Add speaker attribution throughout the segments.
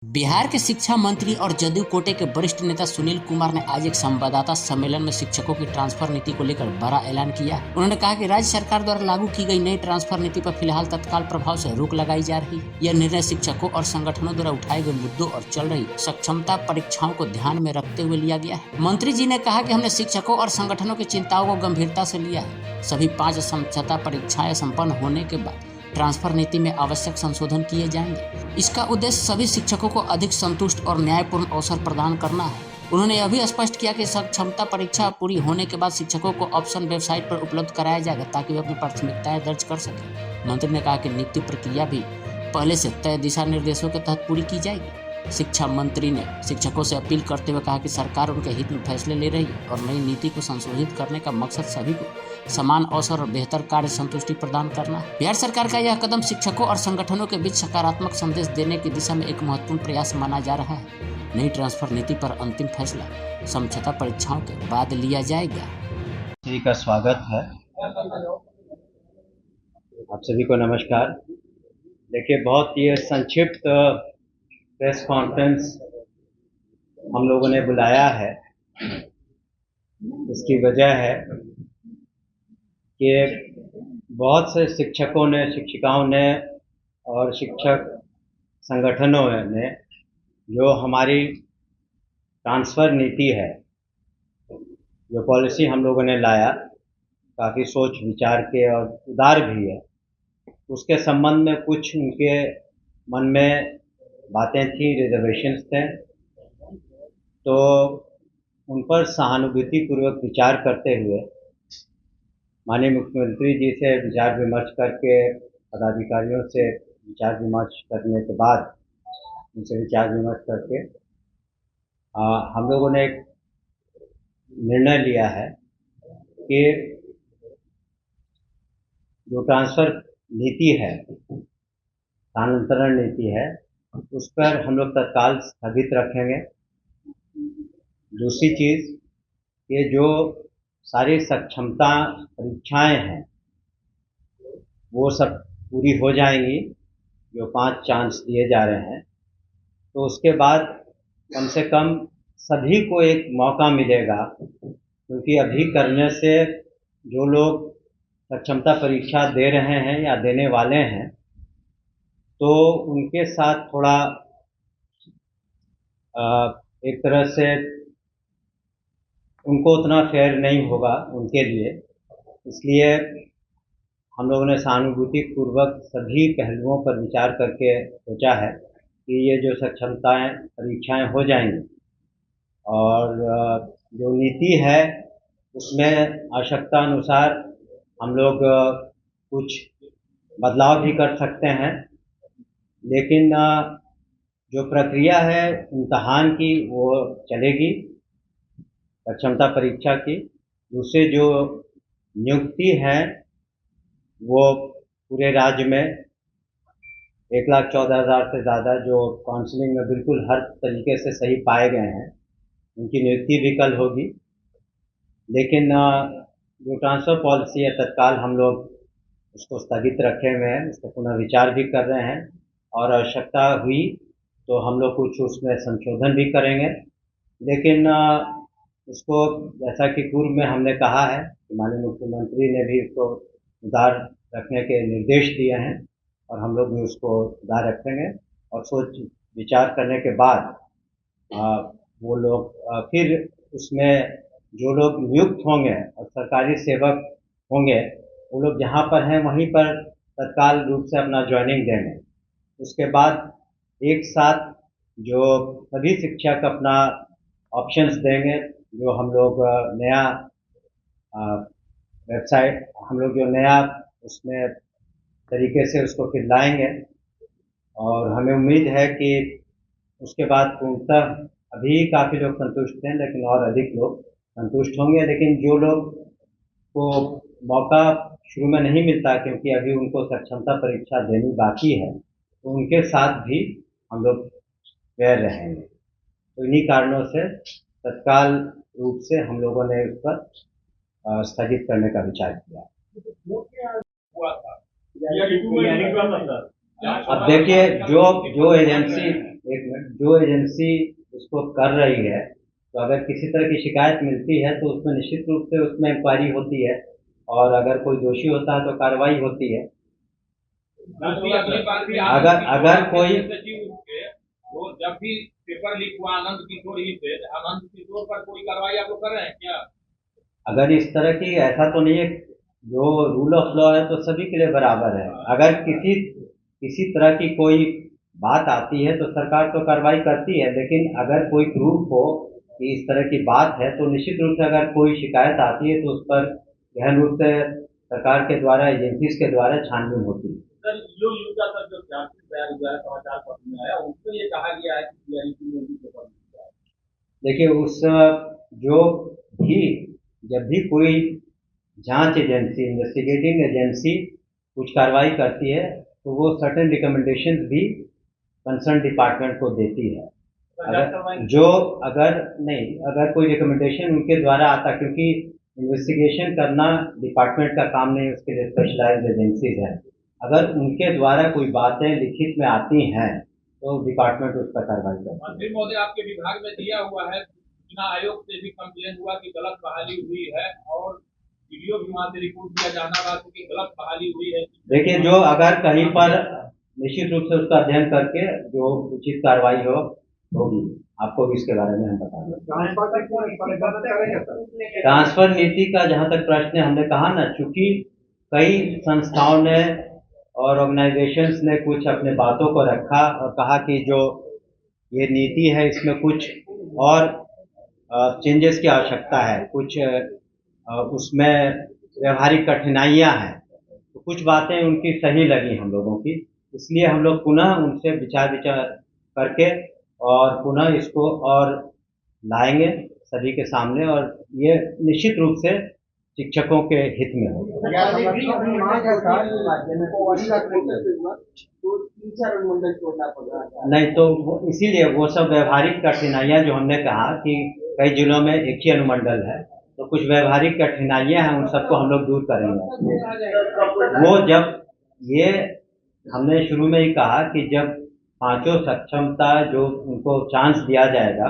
Speaker 1: बिहार के शिक्षा मंत्री और जदयू कोटे के वरिष्ठ नेता सुनील कुमार ने आज एक संवाददाता सम्मेलन में शिक्षकों की ट्रांसफर नीति को लेकर बड़ा ऐलान किया। उन्होंने कहा कि राज्य सरकार द्वारा लागू की गई नई ट्रांसफर नीति पर फिलहाल तत्काल प्रभाव से रोक लगाई जा रही है। यह निर्णय शिक्षकों और संगठनों द्वारा उठाए गए मुद्दों और चल रही सक्षमता परीक्षाओं को ध्यान में रखते हुए लिया गया है। मंत्री जी ने कहा कि हमने शिक्षकों और संगठनों की चिंताओं को गंभीरता से लिया है। सभी 5 समझौता परीक्षाएं संपन्न होने के बाद ट्रांसफर नीति में आवश्यक संशोधन किए जाएंगे। इसका उद्देश्य सभी शिक्षकों को अधिक संतुष्ट और न्यायपूर्ण अवसर प्रदान करना है। उन्होंने यह भी स्पष्ट किया कि क्षमता परीक्षा पूरी होने के बाद शिक्षकों को ऑप्शन वेबसाइट पर उपलब्ध कराया जाएगा ताकि वे अपनी प्राथमिकताएं दर्ज कर सकें। मंत्री ने कहा कि नियुक्ति प्रक्रिया भी पहले से तय दिशा निर्देशों के तहत पूरी की जाएगी। शिक्षा मंत्री ने शिक्षकों से अपील करते हुए कहा कि सरकार उनके हित में फैसले ले रही है और नई नीति को संशोधित करने का मकसद सभी को समान अवसर और बेहतर कार्य संतुष्टि प्रदान करना है। बिहार सरकार का यह कदम शिक्षकों और संगठनों के बीच सकारात्मक संदेश देने की दिशा में एक महत्वपूर्ण प्रयास माना जा रहा है। नई ट्रांसफर नीति पर अंतिम फैसला समझौता परीक्षाओं के बाद लिया जाएगा।
Speaker 2: सभी का स्वागत है। आप सभी को नमस्कार। देखिए, बहुत ही संक्षिप्त प्रेस कॉन्फ्रेंस हम लोगों ने बुलाया है। इसकी वजह है कि बहुत से शिक्षकों ने, शिक्षिकाओं ने और शिक्षक संगठनों ने जो हमारी ट्रांसफ़र नीति है, जो पॉलिसी हम लोगों ने लाया, काफ़ी सोच विचार के और उदार भी है, उसके संबंध में कुछ उनके मन में बातें थी, रिजर्वेशंस थे। तो उन पर सहानुभूतिपूर्वक विचार करते हुए माननीय मुख्यमंत्री जी से विचार विमर्श करके, पदाधिकारियों से विचार विमर्श करने के बाद, उनसे विचार विमर्श करके हम लोगों ने एक निर्णय लिया है कि जो ट्रांसफ़र नीति है, स्थानांतरण नीति है, उस पर हम लोग तत्काल स्थगित रखेंगे। दूसरी चीज़, ये जो सारी सक्षमता परीक्षाएं हैं वो सब पूरी हो जाएंगी, जो 5 चांस दिए जा रहे हैं। तो उसके बाद कम से कम सभी को एक मौका मिलेगा, क्योंकि अभी करने से जो लोग सक्षमता परीक्षा दे रहे हैं या देने वाले हैं, तो उनके साथ थोड़ा एक तरह से उनको उतना फेयर नहीं होगा उनके लिए। इसलिए हम लोगों ने सहानुभूतिपूर्वक सभी पहलुओं पर विचार करके सोचा है कि ये जो सक्षमताएं परीक्षाएं हो जाएंगी और जो नीति है उसमें आवश्यकता अनुसार हम लोग कुछ बदलाव भी कर सकते हैं। लेकिन जो प्रक्रिया है इम्तहान की वो चलेगी, सक्षमता परीक्षा की। दूसरे जो नियुक्ति है वो पूरे राज्य में 1,14,000 से ज़्यादा जो काउंसलिंग में बिल्कुल हर तरीके से सही पाए गए हैं, उनकी नियुक्ति भी कल होगी। लेकिन जो ट्रांसफ़र पॉलिसी है, तत्काल हम लोग उसको स्थगित रखे हुए हैं, उसका पुनः विचार भी कर रहे हैं और आवश्यकता हुई तो हम लोग कुछ उसमें संशोधन भी करेंगे। लेकिन उसको, जैसा कि पूर्व में हमने कहा है कि माननीय मुख्यमंत्री ने भी उसको उदार रखने के निर्देश दिए हैं और हम लोग भी उसको उदार रखेंगे और सोच विचार करने के बाद वो लोग फिर उसमें जो लोग नियुक्त होंगे और सरकारी सेवक होंगे, वो लोग जहाँ पर हैं वहीं पर तत्काल रूप से अपना ज्वाइनिंग देंगे। उसके बाद एक साथ जो सभी शिक्षक अपना ऑप्शंस देंगे, जो हम लोग नया वेबसाइट, हम लोग जो नया उसमें तरीके से उसको फिर लाएंगे और हमें उम्मीद है कि उसके बाद पूर्णतः अभी काफ़ी लोग संतुष्ट हैं, लेकिन और अधिक लोग संतुष्ट होंगे। लेकिन जो लोग को मौका शुरू में नहीं मिलता क्योंकि अभी उनको सक्षमता परीक्षा देनी बाकी है, तो उनके साथ भी हम लोग फेयर रहेंगे। तो इन्हीं कारणों से तत्काल रूप से हम लोगों ने उस पर स्थगित करने का विचार किया। अब देखिए, जो जो एजेंसी एक मिनट, जो एजेंसी उसको कर रही है, तो अगर किसी तरह की शिकायत मिलती है तो उसमें निश्चित रूप से उसमें इंक्वायरी होती है, और अगर कोई दोषी होता है तो कार्रवाई होती है। अगर अगर कोई
Speaker 3: वो जब भी पेपर लीक हुआ आनंद किशोर ही थे, आनंद किशोर पर कोई कार्रवाई आप लोग कर रहे हैं क्या?
Speaker 2: अगर इस तरह की, ऐसा तो नहीं है, जो रूल ऑफ लॉ है तो सभी के लिए बराबर है। अगर किसी किसी तरह की कोई बात आती है तो सरकार तो कार्रवाई करती है, लेकिन अगर कोई प्रूफ हो कि इस तरह की बात है तो निश्चित रूप से अगर कोई शिकायत आती है तो उस पर गहन रूप से सरकार के द्वारा, एजेंसीज के द्वारा छानबीन होती है।
Speaker 3: सर, जो न्यूज का जो चार्जशीट तैयार हुआ है समाचार पत्र में आया, उसमें ये कहा गया है कि सीआईडी ने भी पेपर लीक किया है।
Speaker 2: देखिए, उस जो भी जब भी कोई जांच एजेंसी, इन्वेस्टिगेटिंग एजेंसी कुछ कार्रवाई करती है तो वो सर्टेन रिकमेंडेशंस भी कंसर्न डिपार्टमेंट को देती है। अगर कोई रिकमेंडेशन उनके द्वारा आता, क्योंकि इन्वेस्टिगेशन करना डिपार्टमेंट का काम नहीं, उसके लिए स्पेशलाइज्ड एजेंसीज हैं। अगर उनके द्वारा कोई बातें लिखित में आती हैं तो डिपार्टमेंट उस पर कार्रवाई करता है।
Speaker 3: मंत्री महोदय, आपके विभाग में दिया हुआ है, चुनाव आयोग से भी कंप्लेन हुआ कि गलत बहाली हुई है, और वीडियो भी वहां से रिपोर्ट दिया जाना रहा कि गलत बहाली हुई है।
Speaker 2: देखिए, जो अगर कहीं पर निश्चित रूप से उसका अध्ययन करके जो उचित कार्रवाई होगी, आपको भी इसके बारे में हम बता दें। ट्रांसफर नीति का जहां तक प्रश्न है, हमने कहा ना, चूंकि कई संस्थाओं ने और ऑर्गेनाइजेशंस ने कुछ अपने बातों को रखा और कहा कि जो ये नीति है इसमें कुछ और चेंजेस की आवश्यकता है, कुछ उसमें व्यवहारिक कठिनाइयां हैं, तो कुछ बातें उनकी सही लगी हम लोगों की, इसलिए हम लोग पुनः उनसे विचार करके और पुनः इसको और लाएंगे सभी के सामने, और ये निश्चित रूप से शिक्षकों के हित में होगा। नहीं तो इसीलिए वो सब व्यवहारिक कठिनाइयां जो हमने कहा कि कई जिलों में एक ही अनुमंडल है, तो कुछ व्यवहारिक कठिनाइयां हैं, उन सबको हम लोग दूर करेंगे। वो जब ये हमने शुरू में ही कहा कि जब पांचों सक्षमता जो उनको चांस दिया जाएगा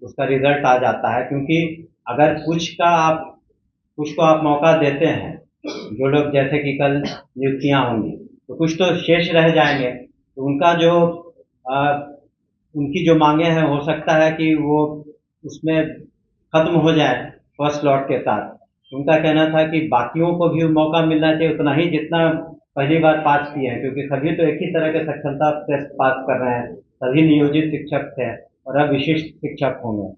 Speaker 2: उसका रिजल्ट आ जाता है, क्योंकि अगर कुछ को आप मौका देते हैं, जो लोग जैसे कि कल नियुक्तियां होंगी तो कुछ तो शेष रह जाएंगे, तो उनका जो उनकी जो मांगे हैं हो सकता है कि वो उसमें खत्म हो जाए फर्स्ट लॉट के साथ। उनका कहना था कि बाकियों को भी मौका मिलना चाहिए उतना ही जितना पहली बार पास किए हैं, क्योंकि सभी तो एक ही तरह के साक्षरता टेस्ट पास कर रहे हैं, सभी नियोजित शिक्षक थे और अब विशिष्ट शिक्षक होंगे।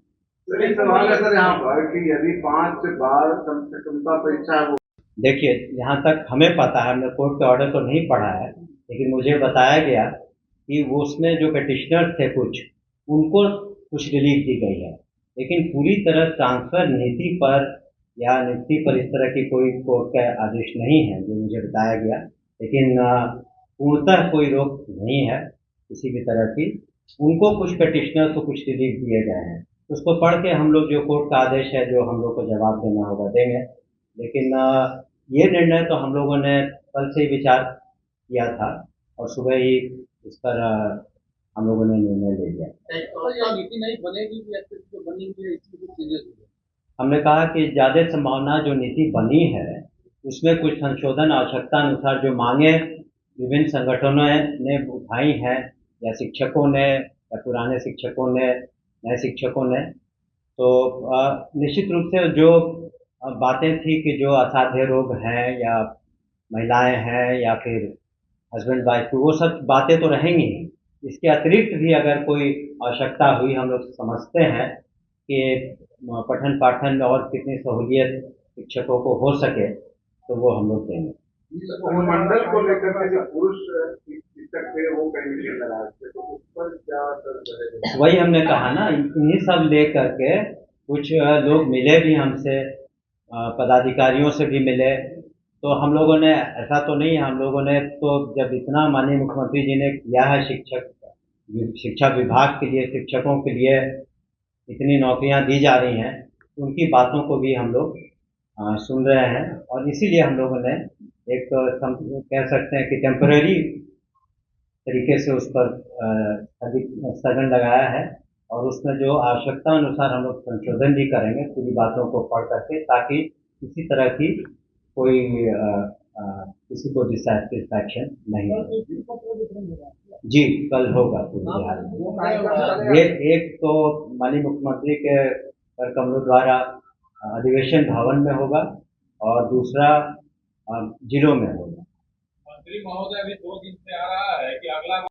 Speaker 4: एक सवाल है सर यहाँ पर कि यदि 5 बार क्षमता परीक्षा हो,
Speaker 2: देखिए, जहाँ तक हमें पता है, हमने कोर्ट का ऑर्डर तो नहीं पढ़ा है, लेकिन मुझे बताया गया कि वो उसमें जो पेटिशनर थे उनको कुछ रिलीफ दी गई है, लेकिन पूरी तरह ट्रांसफर नीति पर या नियुक्ति पर इस तरह की कोई कोर्ट का आदेश नहीं है जो मुझे बताया गया, लेकिन पूर्णतः कोई रोक नहीं है किसी भी तरह की। उनको कुछ पेटिशनर को कुछ रिलीफ दिए गए हैं, उसको पढ़ के हम लोग जो कोर्ट का आदेश है जो हम लोग को जवाब देना होगा देंगे, लेकिन ये निर्णय तो हम लोगों ने कल से ही विचार किया था और सुबह ही इस पर हम लोगों ने निर्णय ले लिया।
Speaker 3: नीति नहीं बनेगी कि बनेगी, इसमें चेंजेस होंगे।
Speaker 2: हमने कहा कि ज़्यादा संभावना जो नीति बनी है उसमें कुछ संशोधन आवश्यकता अनुसार जो मांगे विभिन्न संगठनों ने उठाई हैं, या शिक्षकों ने या पुराने शिक्षकों ने, नए शिक्षकों ने, तो निश्चित रूप से जो बातें थी कि जो असाध्य रोग हैं या महिलाएं हैं या फिर हस्बैंड वाइफ, वो सब बातें तो रहेंगी। इसके अतिरिक्त भी अगर कोई आवश्यकता हुई, हम लोग समझते हैं कि पठन पाठन और कितनी सहूलियत शिक्षकों को हो सके, तो वो हम लोग देंगे।
Speaker 4: अनुमंडल को लेकर के जो पुरुष शिक्षक थे वो कहीं नाराज थे, तो उस पर क्या?
Speaker 2: वही हमने कहा ना, इन्हीं सब ले करके कुछ लोग मिले भी हमसे, पदाधिकारियों से भी मिले, तो हम लोगों ने, ऐसा तो नहीं, हम लोगों ने तो जब इतना माननीय मुख्यमंत्री जी ने किया है शिक्षा विभाग के लिए, शिक्षकों के लिए इतनी नौकरियां दी जा रही हैं, तो उनकी बातों को भी हम लोग सुन रहे हैं, और इसीलिए हम लोगों ने एक कह सकते हैं कि तरीके से उस पर स्थगन लगाया है और उसमें जो आवश्यकता अनुसार हम लोग संशोधन भी करेंगे पूरी बातों को पढ़ करके, ताकि किसी तरह की कोई किसी को डिससैटिस्फैक्शन नहीं हो। जी, कल होगा पूरे बिहार में। ये एक तो माननीय मुख्यमंत्री के कर कमलों द्वारा अधिवेशन भवन में होगा और दूसरा जिलों में होगा।
Speaker 3: मंत्री महोदय अभी 2 दिन से आ रहा है कि अगला